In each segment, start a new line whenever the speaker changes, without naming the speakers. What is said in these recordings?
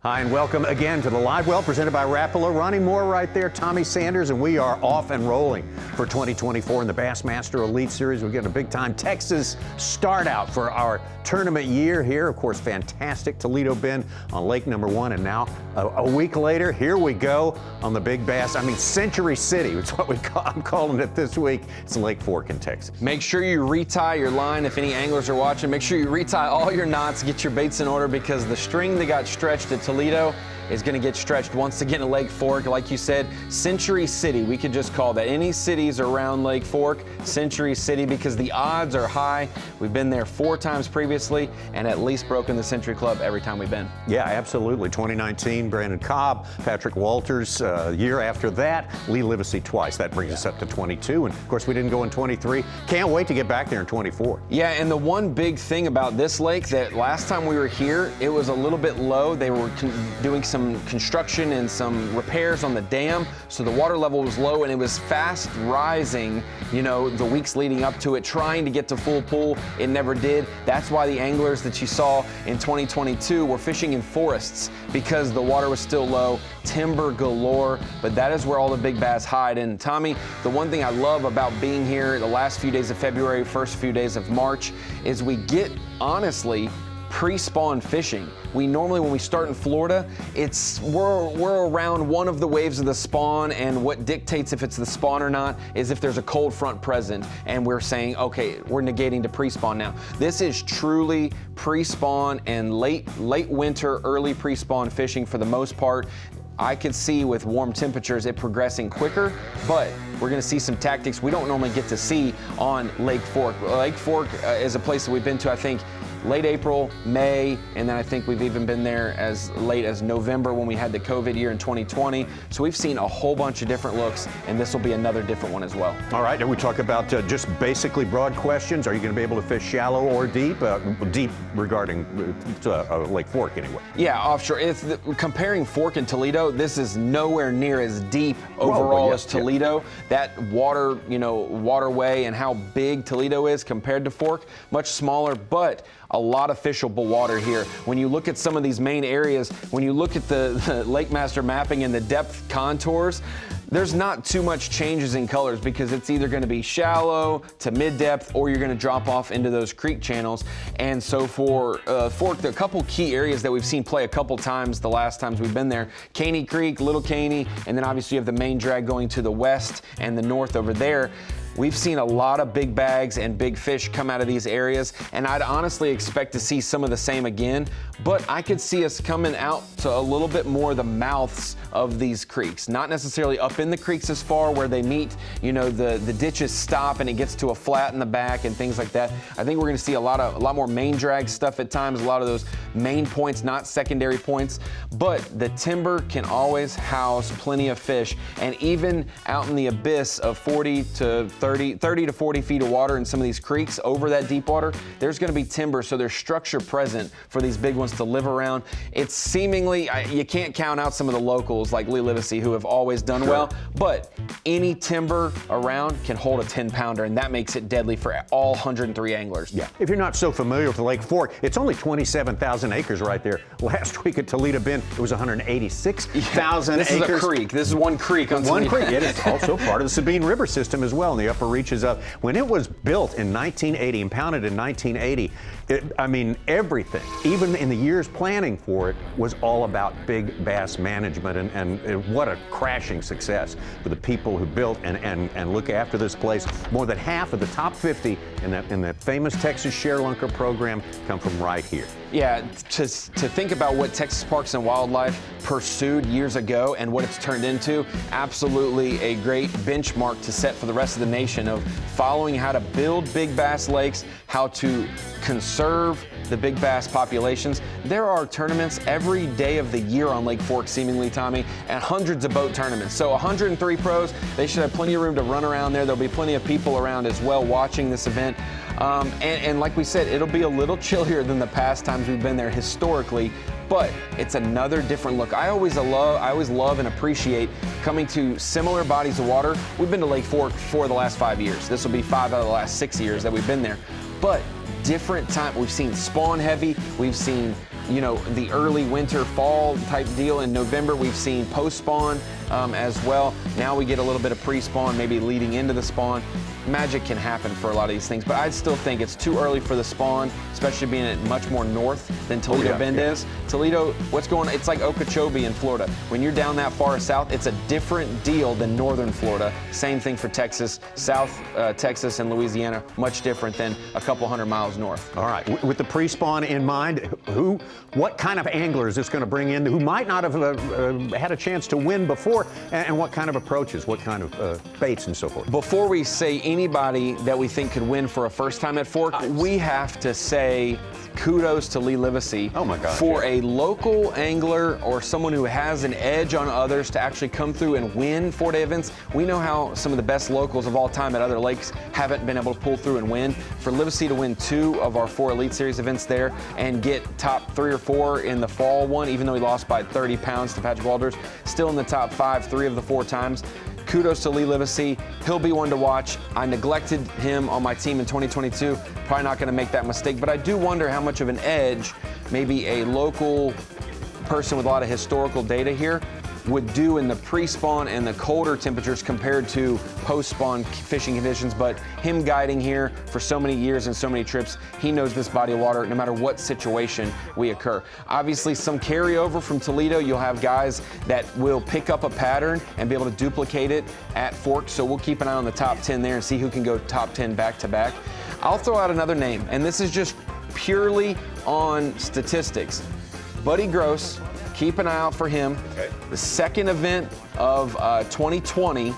Hi, and welcome again to the LiveWell presented by Rapala. Ronnie Moore right there, Tommy Sanders, and we are off and rolling for 2024 in the Bassmaster Elite Series. We're getting a big-time Texas start out for our tournament year here. Of course, fantastic Toledo Bend on Lake number 1, and now a week later, here we go on the Big Bass. I mean, Century City, it's what I'm calling it this week. It's Lake Fork in Texas.
Make sure you retie your line. If any anglers are watching, make sure you retie all your knots, get your baits in order, because the string that got stretched at Toledo is going to get stretched once again at Lake Fork. Like you said, Century City, we could just call that. Any cities around Lake Fork, Century City, because the odds are high. We've been there 4 times previously and at least broken the Century Club every time we've been.
Yeah, absolutely. 2019, Brandon Cobb, Patrick Walters. Year after that, Lee Livesay twice. That brings us up to 22. And of course, we didn't go in 23. Can't wait to get back there in 24.
Yeah, and the one big thing about this lake, that last time we were here, it was a little bit low. They were doing some construction and some repairs on the dam, so the water level was low, and it was fast rising, you know, the weeks leading up to it, trying to get to full pool. It never did. That's why the anglers that you saw in 2022 were fishing in forests, because the water was still low, timber galore, but that is where all the big bass hide. And Tommy, the one thing I love about being here the last few days of February, first few days of March, is we get, honestly, pre-spawn fishing. We normally, when we start in Florida, we're around one of the waves of the spawn, and what dictates if it's the spawn or not is if there's a cold front present, and we're saying, okay, we're negating to pre-spawn now. This is truly pre-spawn and late winter, early pre-spawn fishing for the most part. I could see with warm temperatures it progressing quicker, but we're going to see some tactics we don't normally get to see on Lake Fork. Lake Fork is a place that we've been to, I think, late April, May, and then I think we've even been there as late as November when we had the COVID year in 2020. So we've seen a whole bunch of different looks, and this will be another different one as well.
All right, and we talk about just basically broad questions. Are you going to be able to fish shallow or deep? Deep regarding Lake Fork anyway.
Yeah, offshore. Comparing Fork and Toledo, this is nowhere near as deep overall as Toledo. Yeah. That water, waterway and how big Toledo is compared to Fork, much smaller, but a lot of fishable water here. When you look at some of these main areas, when you look at the Lake Master mapping and the depth contours, there's not too much changes in colors, because it's either going to be shallow to mid-depth, or you're going to drop off into those creek channels. And so for Fork, a couple key areas that we've seen play a couple times the last times we've been there: Caney Creek, Little Caney, and then obviously you have the main drag going to the west and the north over there. We've seen a lot of big bags and big fish come out of these areas, and I'd honestly expect to see some of the same again, but I could see us coming out to a little bit more the mouths of these creeks, not necessarily up in the creeks as far where they meet, the ditches stop and it gets to a flat in the back and things like that. I think we're going to see a lot more main drag stuff at times, a lot of those main points, not secondary points, but the timber can always house plenty of fish, and even out in the abyss of 30 to 40 feet of water in some of these creeks over that deep water, there's going to be timber, so there's structure present for these big ones to live around. It's seemingly, you can't count out some of the locals like Lee Livesay, who have always done well, but any timber around can hold a 10-pounder, and that makes it deadly for all 103 anglers.
Yeah. If you're not so familiar with Lake Fork, it's only 27,000 acres right there. Last week at Toledo Bend, it was 186,000 acres.
This is a creek. This is one creek on
one creek. It is also part of the Sabine River system as well, in the upper reaches of. When it was built in 1980, impounded in 1980, everything, even in the years planning for it, was all about big bass management, and what a crashing success for the people who built and look after this place. More than half of the top 50 in that famous Texas Share-Lunker program come from right here.
Yeah, to think about what Texas Parks and Wildlife pursued years ago and what it's turned into, absolutely a great benchmark to set for the rest of the nation of following how to build big bass lakes, how to conserve the big bass populations. There are tournaments every day of the year on Lake Fork, seemingly, Tommy, and hundreds of boat tournaments. So 103 pros, they should have plenty of room to run around there. There'll be plenty of people around as well watching this event. And like we said, it'll be a little chillier than the past times we've been there historically, but it's another different look. I always love and appreciate coming to similar bodies of water. We've been to Lake Fork for the last 5 years. This will be 5 out of the last 6 years that we've been there. But different time. We've seen spawn heavy. We've seen, the early winter, fall type deal in November. We've seen post-spawn as well. Now we get a little bit of pre-spawn, maybe leading into the spawn. Magic can happen for a lot of these things, but I'd still think it's too early for the spawn, especially being at much more north than Toledo Bend is. Toledo, what's going on? It's like Okeechobee in Florida. When you're down that far south, it's a different deal than northern Florida. Same thing for Texas, South Texas and Louisiana, much different than a couple hundred miles north.
All right, with the pre-spawn in mind, what kind of angler is this going to bring in who might not have had a chance to win before, and what kind of approaches, what kind of baits and so forth?
Before we say anybody that we think could win for a first time at Fork, we have to say kudos to Lee Livesay for a local angler or someone who has an edge on others to actually come through and win 4-day events. We know how some of the best locals of all time at other lakes haven't been able to pull through and win. For Livesay to win 2 of our 4 Elite Series events there and get top 3 or 4 in the fall one, even though he lost by 30 pounds to Patrick Walters, still in the top 5 3 of the 4 times. Kudos to Lee Livesay. He'll be one to watch. I neglected him on my team in 2022. Probably not going to make that mistake, but I do wonder how much of an edge maybe a local person with a lot of historical data here would do in the pre-spawn and the colder temperatures compared to post-spawn fishing conditions. But him guiding here for so many years and so many trips, he knows this body of water no matter what situation we occur. Obviously, some carryover from Toledo. You'll have guys that will pick up a pattern and be able to duplicate it at Fork. So we'll keep an eye on the top 10 there and see who can go top 10 back to back. I'll throw out another name, and this is just purely on statistics. Buddy Gross. Keep an eye out for him. The second event of 2020,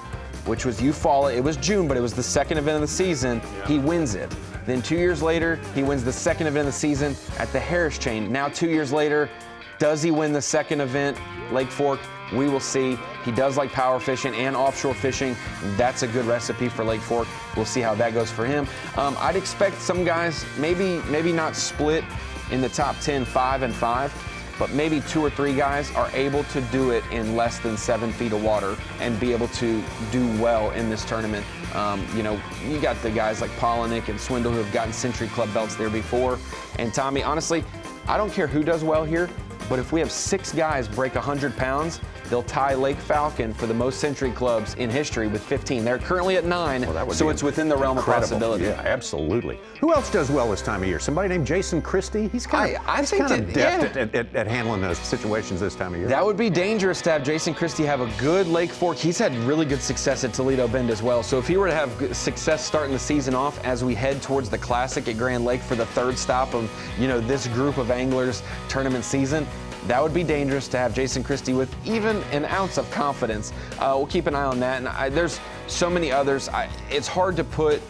which was Eufaula, it was June, but it was the second event of the season. He wins it. Then 2 years later, he wins the second event of the season at the Harris Chain. Now 2 years later, does he win the second event, Lake Fork? We will see. He does like power fishing and offshore fishing. That's a good recipe for Lake Fork. We'll see how that goes for him. I'd expect some guys, maybe not split in the top 10, 5 and 5. But maybe 2 or 3 guys are able to do it in less than 7 feet of water and be able to do well in this tournament. You got the guys like Polinick and Swindle who have gotten Century Club belts there before. And Tommy, honestly, I don't care who does well here, but if we have 6 guys break 100 pounds, they'll tie Lake Falcon for the most Century Clubs in history with 15. They're currently at 9, so it's within the realm of possibility.
Yeah, absolutely. Who else does well this time of year? Somebody named Jason Christie? He's kind of deft at handling those situations this time of year.
That would be dangerous to have Jason Christie have a good Lake Fork. He's had really good success at Toledo Bend as well. So if he were to have success starting the season off as we head towards the Classic at Grand Lake for the 3rd stop of this group of anglers tournament season, that would be dangerous to have Jason Christie with even an ounce of confidence. We'll keep an eye on that. And there's so many others. It's hard to put,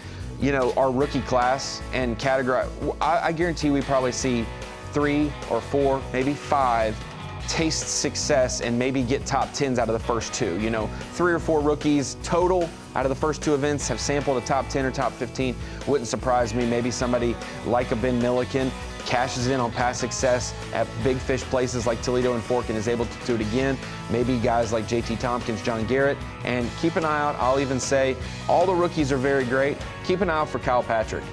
our rookie class and categorize. I guarantee we probably see 3 or 4, maybe 5 taste success and maybe get top 10s out of the first 2. 3 or 4 rookies total out of the first 2 events have sampled a top 10 or top 15. Wouldn't surprise me. Maybe somebody like a Ben Milliken cashes in on past success at big fish places like Toledo and Fork and is able to do it again. Maybe guys like JT Tompkins, John Garrett, and keep an eye out. I'll even say all the rookies are very great. Keep an eye out for Kyle Patrick.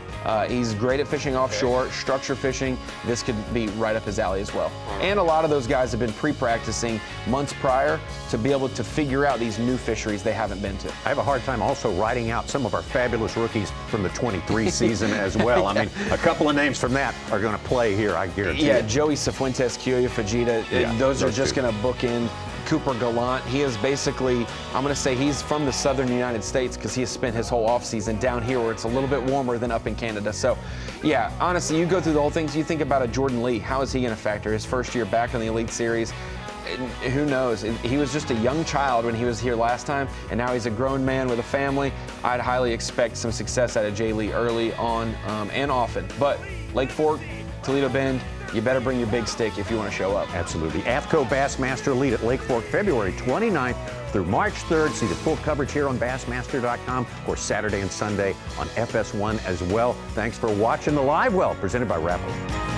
He's great at fishing offshore, structure fishing. This could be right up his alley as well. And a lot of those guys have been pre-practicing months prior to be able to figure out these new fisheries they haven't been to.
I have a hard time also writing out some of our fabulous rookies from the 23 season as well. I mean, a couple of names from that are going to play here, I guarantee.
Yeah, Joey Cifuentes, Kioya Fujita, those are just going to book in. Cooper Gallant, he is basically, I'm going to say he's from the southern United States because he has spent his whole offseason down here where it's a little bit warmer than up in Canada. So, yeah, honestly, you go through the whole thing. So you think about a Jordan Lee. How is he going to factor his first year back on the Elite Series? Who knows? He was just a young child when he was here last time, and now he's a grown man with a family. I'd highly expect some success out of Jay Lee early on and often. But Lake Fork, Toledo Bend, you better bring your big stick if you want to show up.
Absolutely. AFTCO Bassmaster Elite at Lake Fork, February 29th through March 3rd. See the full coverage here on Bassmaster.com. Of course, Saturday and Sunday on FS1 as well. Thanks for watching the Live Well, presented by Rapala.